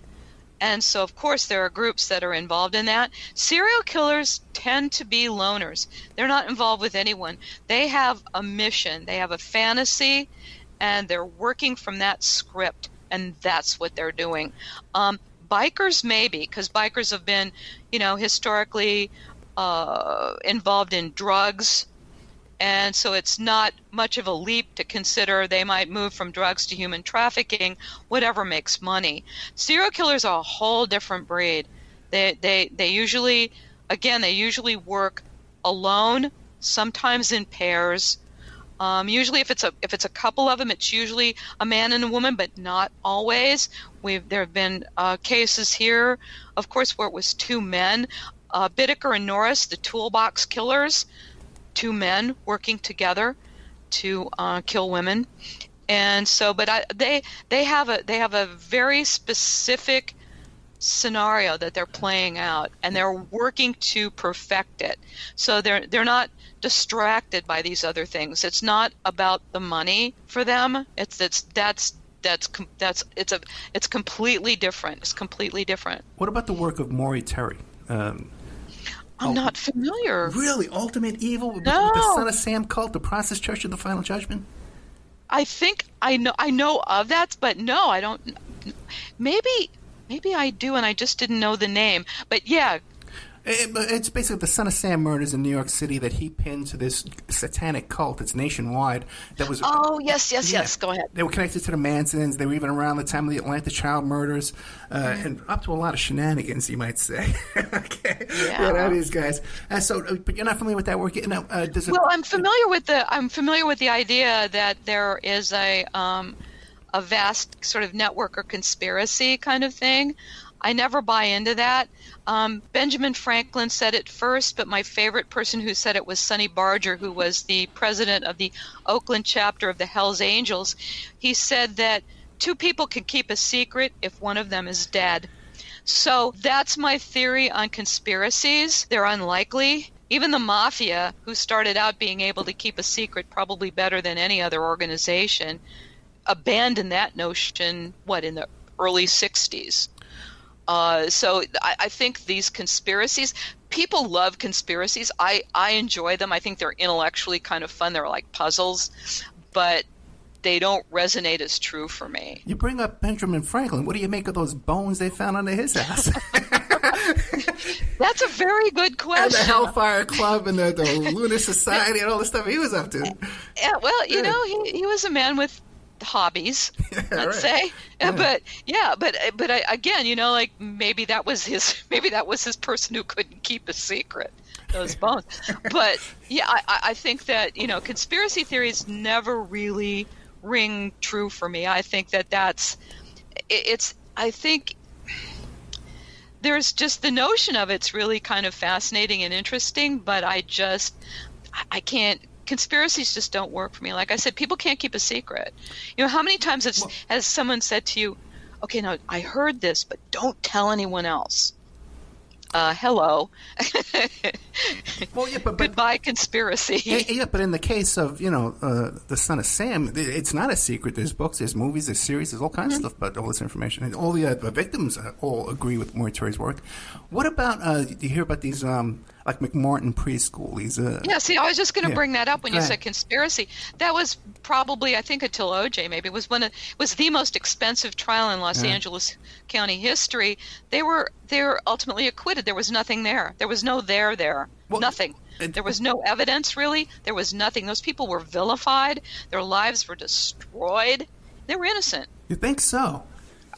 And so, of course, there are groups that are involved in that. Serial killers tend to be loners. They're not involved with anyone. They have a mission. They have a fantasy, and they're working from that script, and that's what they're doing. Bikers maybe, because bikers have been, historically involved in drugs, and so it's not much of a leap to consider they might move from drugs to human trafficking, whatever makes money. Serial killers are a whole different breed. They usually work alone, sometimes in pairs. Usually, if it's a couple of them, it's usually a man and a woman, but not always. There have been cases here, of course, where it was two men. Bittaker and Norris, the toolbox killers, two men working together to kill women, and so. But they have a very specific scenario that they're playing out, and they're working to perfect it. So they're not distracted by these other things. It's not about the money for them. It's completely different. It's completely different. What about the work of Maury Terry? I'm not familiar. Really? Ultimate Evil? With No. the Son of Sam cult, the Process Church of the Final Judgment? I think I know of that, but no, I don't. Maybe I do, and I just didn't know the name. But yeah. It's basically the Son of Sam murders in New York City that he pinned to this satanic cult that's nationwide. That was. Oh, yes. Go ahead. They were connected to the Mansons. They were even around the time of the Atlanta child murders, and up to a lot of shenanigans, you might say. Okay. Yeah. These guys. But you're not familiar with that work. I'm familiar with the idea that there is a vast sort of network or conspiracy kind of thing. I never buy into that. Benjamin Franklin said it first, but my favorite person who said it was Sonny Barger, who was the president of the Oakland chapter of the Hells Angels. He said that two people can keep a secret if one of them is dead. So that's my theory on conspiracies. They're unlikely. Even the mafia, who started out being able to keep a secret probably better than any other organization, abandoned that notion, in the early 60s. So I think these conspiracies, people love conspiracies. I enjoy them. I think they're intellectually kind of fun. They're like puzzles, but they don't resonate as true for me. You bring up Benjamin Franklin. What do you make of those bones they found under his house? That's a very good question. And the Hellfire Club and the Lunar Society and all the stuff he was up to. Yeah, well, he was a man with hobbies, let's say. But again, maybe that was his person who couldn't keep a secret, those bones. But yeah, I think that conspiracy theories never really ring true for me. I think I think there's just the notion of it's really kind of fascinating and interesting, but I can't. Conspiracies just don't work for me. Like I said, people can't keep a secret. How many times has someone said to you, okay, now I heard this, but don't tell anyone else. Hello. Well, yeah, but goodbye, conspiracy. Yeah, but in the case of the Son of Sam, it's not a secret. There's books, there's movies, there's series, there's all kinds of stuff about all this information. And all the victims all agree with Maury Terry's work. What about? Do you hear about these? Like McMartin Preschool. I was just going to bring that up when you said conspiracy. That was probably, I think, until OJ. Maybe was the most expensive trial in Los Angeles County history. They were ultimately acquitted. There was nothing there. There was no there. Well, nothing. There was no evidence, really. There was nothing. Those people were vilified. Their lives were destroyed. They were innocent. You think so?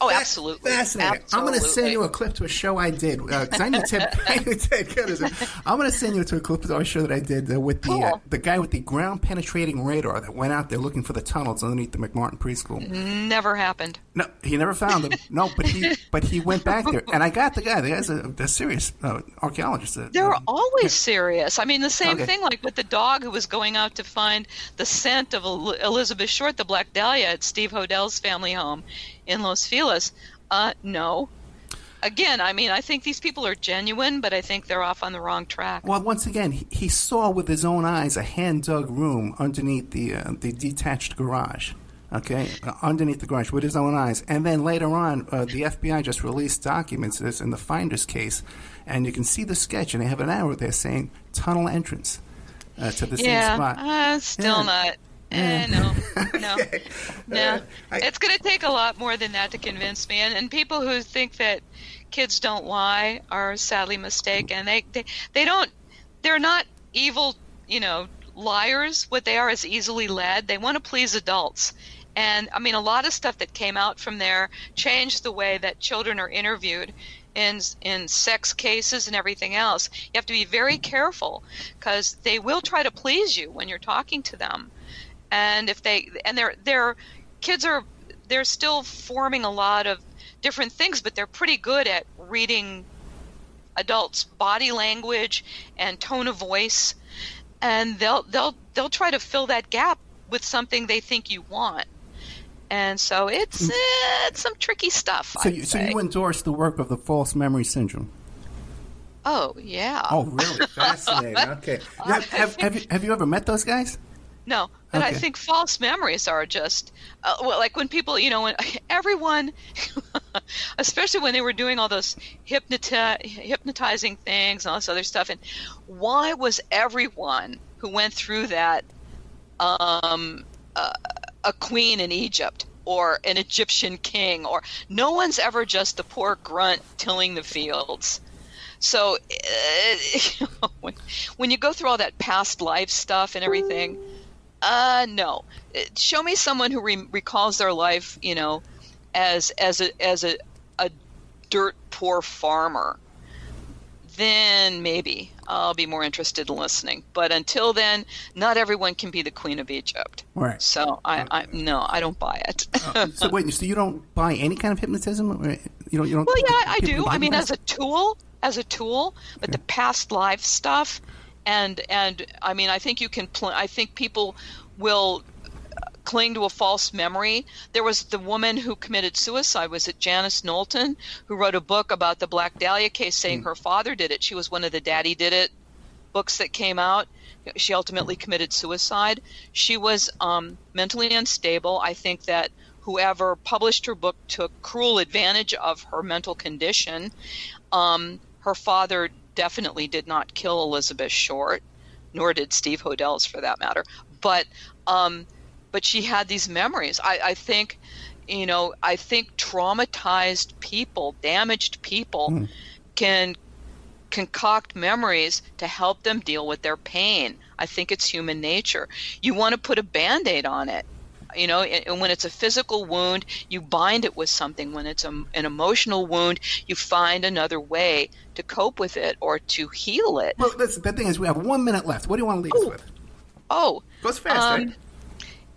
Oh, absolutely. Fascinating. I'm going to send you a clip to a show I did because I knew Ted. I'm going to send you to a clip of a show that I did with the guy with the ground penetrating radar that went out there looking for the tunnels underneath the McMartin preschool. Never happened. No, he never found them. No, but he went back there, and I got the guy. The guy's a serious archaeologist. They're always serious. I mean, the same thing like with the dog who was going out to find the scent of Elizabeth Short, the Black Dahlia, at Steve Hodell's family home in Los Feliz. No. Again, I mean, I think these people are genuine, but I think they're off on the wrong track. Well, once again, he saw with his own eyes a hand-dug room underneath the detached garage. Okay, underneath the garage with his own eyes. And then later on, the FBI just released documents in the finder's case, and you can see the sketch, and they have an arrow there saying tunnel entrance to the same spot. Still not. No. It's going to take a lot more than that to convince me. And people who think that kids don't lie are sadly mistaken. They're not evil, liars. What they are is easily led. They want to please adults. And, I mean, a lot of stuff that came out from there changed the way that children are interviewed in sex cases and everything else. You have to be very careful because they will try to please you when you're talking to them. And if their kids they're still forming a lot of different things, but they're pretty good at reading adults' body language and tone of voice, and they'll try to fill that gap with something they think you want. And so it's some tricky stuff. So you endorse the work of the false memory syndrome? Oh yeah. Oh really? Fascinating. Okay. Have you ever met those guys? No, but I think false memories are just like when people, when everyone, especially when they were doing all those hypnotizing things and all this other stuff. And why was everyone who went through that a queen in Egypt or an Egyptian king? Or no one's ever just the poor grunt tilling the fields. So when you go through all that past life stuff and everything. No. Show me someone who recalls their life, as a dirt poor farmer. Then maybe I'll be more interested in listening. But until then, not everyone can be the Queen of Egypt. Right. So I don't buy it. So wait, so you don't buy any kind of hypnotism? You don't. Well, yeah, I do. I mean, as a tool. But the past life stuff. And I mean, I think I think people will cling to a false memory. There was the woman who committed suicide. Was it Janice Knowlton, who wrote a book about the Black Dahlia case saying her father did it? She was one of the Daddy Did It books that came out. She ultimately committed suicide. She was mentally unstable. I think that whoever published her book took cruel advantage of her mental condition. Her father definitely did not kill Elizabeth Short, nor did Steve Hodell's for that matter. But she had these memories. I think traumatized people, damaged people can concoct memories to help them deal with their pain. I think it's human nature. You want to put a Band-Aid on it. And when it's a physical wound, you bind it with something. When it's an emotional wound, you find another way to cope with it or to heal it. Well, the thing is, we have 1 minute left. What do you want to leave us with? Oh. Goes fast, right?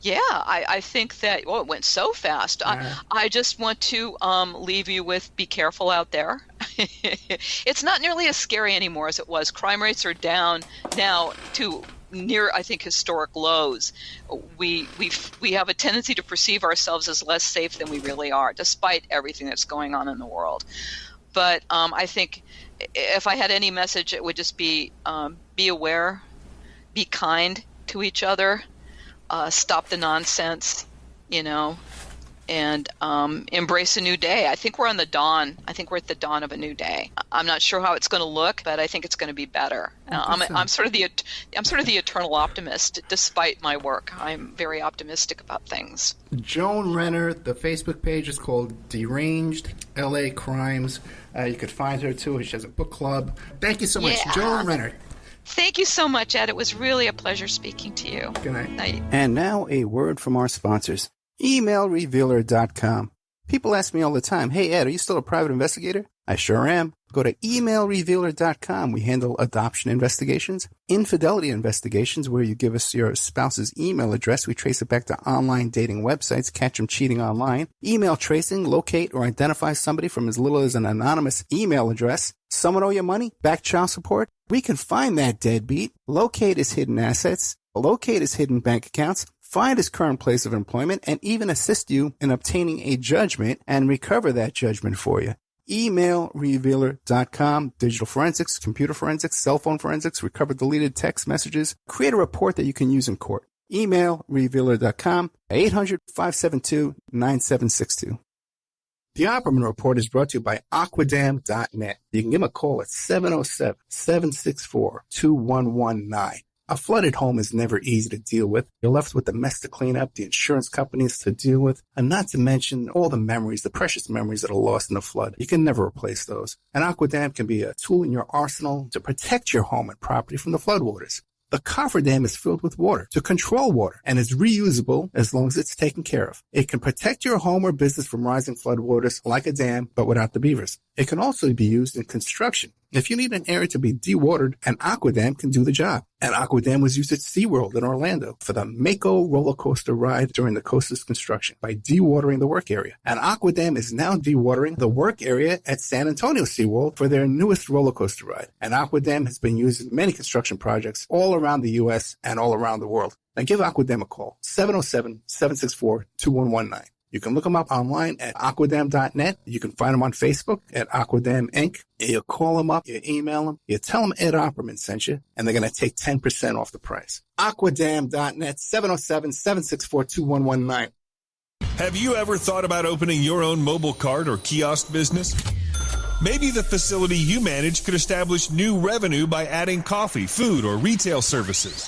Yeah, I think that, it went so fast. I just want to leave you with be careful out there. It's not nearly as scary anymore as it was. Crime rates are down now to near, I think, historic lows. We have a tendency to perceive ourselves as less safe than we really are, despite everything that's going on in the world. But I think if I had any message, it would just be aware, be kind to each other, stop the nonsense, and embrace a new day. I think we're on the dawn. I think we're at the dawn of a new day. I'm not sure how it's going to look, but I think it's going to be better. I'm sort of the eternal optimist, despite my work. I'm very optimistic about things. Joan Renner. The Facebook page is called Deranged LA Crimes. You could find her too. She has a book club. Thank you so much, Joan Renner. Thank you so much, Ed. It was really a pleasure speaking to you. Good night. Night. And now a word from our sponsors. Emailrevealer.com. People ask me all the time, hey Ed, are you still a private investigator? I sure am. Go to emailrevealer.com. We handle adoption investigations, infidelity investigations, where you give us your spouse's email address. We trace it back to online dating websites, catch them cheating online. Email tracing, locate or identify somebody from as little as an anonymous email address. Someone owe you money? Back child support? We can find that deadbeat, locate his hidden assets, locate his hidden bank accounts, find his current place of employment, and even assist you in obtaining a judgment and recover that judgment for you. Emailrevealer.com. Digital forensics, computer forensics, cell phone forensics, recover deleted text messages. Create a report that you can use in court. Emailrevealer.com, 800-572-9762. The Opperman Report is brought to you by Aquadam.net. You can give them a call at 707-764-2119. A flooded home is never easy to deal with. You're left with the mess to clean up, the insurance companies to deal with, and not to mention all the memories, the precious memories that are lost in the flood. You can never replace those. And Aquadam can be a tool in your arsenal to protect your home and property from the floodwaters. The cofferdam is filled with water to control water and is reusable as long as it's taken care of. It can protect your home or business from rising floodwaters like a dam, but without the beavers. It can also be used in construction. If you need an area to be dewatered, an Aquadam can do the job. An Aquadam was used at SeaWorld in Orlando for the Mako roller coaster ride during the coaster's construction by dewatering the work area. An Aquadam is now dewatering the work area at San Antonio SeaWorld for their newest roller coaster ride. An Aquadam has been used in many construction projects all around the U.S. and all around the world. Now give Aquadam a call, 707-764-2119. You can look them up online at aquadam.net. You can find them on Facebook at Aquadam Inc. You call them up, you email them, you tell them Ed Opperman sent you, and they're going to take 10% off the price. Aquadam.net, 707-764-2119. Have you ever thought about opening your own mobile cart or kiosk business? Maybe the facility you manage could establish new revenue by adding coffee, food, or retail services.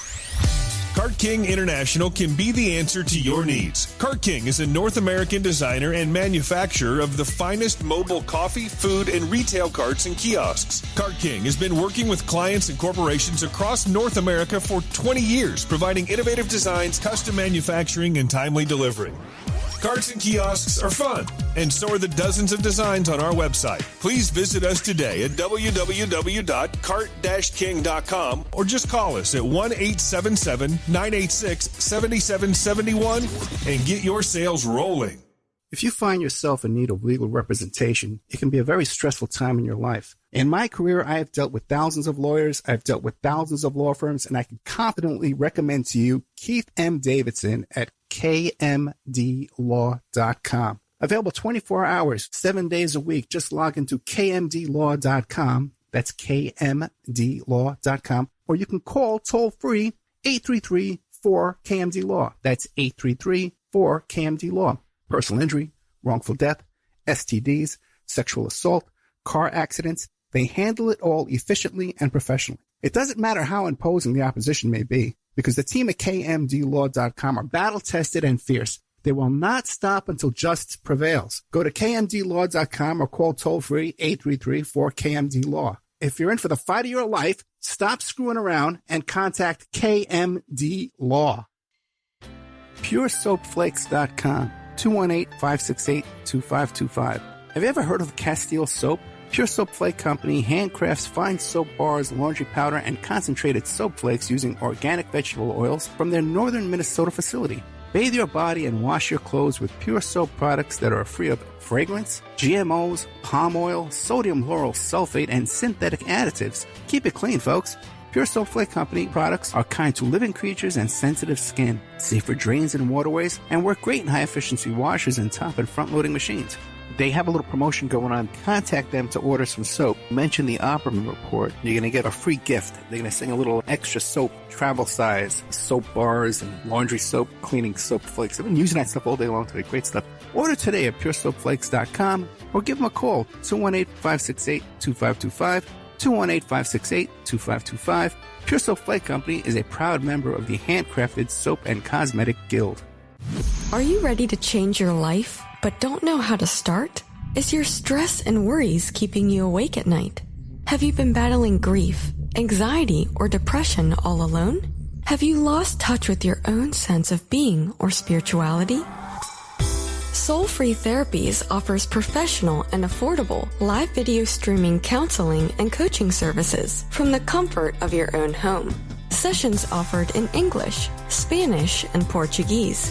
Cart King International can be the answer to your needs. Cart King is a North American designer and manufacturer of the finest mobile coffee, food, and retail carts and kiosks. Cart King has been working with clients and corporations across North America for 20 years, providing innovative designs, custom manufacturing, and timely delivery. Carts and kiosks are fun, and so are the dozens of designs on our website. Please visit us today at www.cart-king.com or just call us at 1-877-986-7771 and get your sales rolling. If you find yourself in need of legal representation, it can be a very stressful time in your life. In my career, I have dealt with thousands of lawyers, I've dealt with thousands of law firms, and I can confidently recommend to you Keith M. Davidson at kmdlaw.com. Available 24 hours, 7 days a week. Just log into kmdlaw.com. That's kmdlaw.com. Or you can call toll-free 833-4KMD-LAW. That's 833-4KMD-LAW. Personal injury, wrongful death, STDs, sexual assault, car accidents. They handle it all efficiently and professionally. It doesn't matter how imposing the opposition may be, because the team at kmdlaw.com are battle-tested and fierce. They will not stop until justice prevails. Go to kmdlaw.com or call toll-free 833-4KMD-LAW. If you're in for the fight of your life, stop screwing around and contact KMD Law. PureSoapFlakes.com, 218-568-2525. Have you ever heard of Castile Soap? Pure Soap Flake Company handcrafts fine soap bars, laundry powder, and concentrated soap flakes using organic vegetable oils from their northern Minnesota facility. Bathe your body and wash your clothes with Pure Soap products that are free of fragrance, GMOs, palm oil, sodium lauryl sulfate, and synthetic additives. Keep it clean, folks. Pure Soap Flake Company products are kind to living creatures and sensitive skin, safe for drains and waterways, and work great in high-efficiency washers and top and front-loading machines. They have a little promotion going on. Contact them to order some soap. Mention the Opperman Report. You're going to get a free gift. They're going to send a little extra soap, travel size, soap bars and laundry soap, cleaning soap flakes. I've been using that stuff all day long today. Great stuff. Order today at puresoapflakes.com or give them a call, 218-568-2525, 218-568-2525. Pure Soap Flake Company is a proud member of the Handcrafted Soap and Cosmetic Guild. Are you ready to change your life, but don't know how to start? Is your stress and worries keeping you awake at night? Have you been battling grief, anxiety, or depression all alone? Have you lost touch with your own sense of being or spirituality? Soul Free Therapies offers professional and affordable live video streaming counseling and coaching services from the comfort of your own home. Sessions offered in English, Spanish, and Portuguese.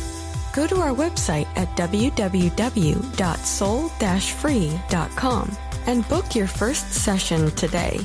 Go to our website at www.soul-free.com and book your first session today.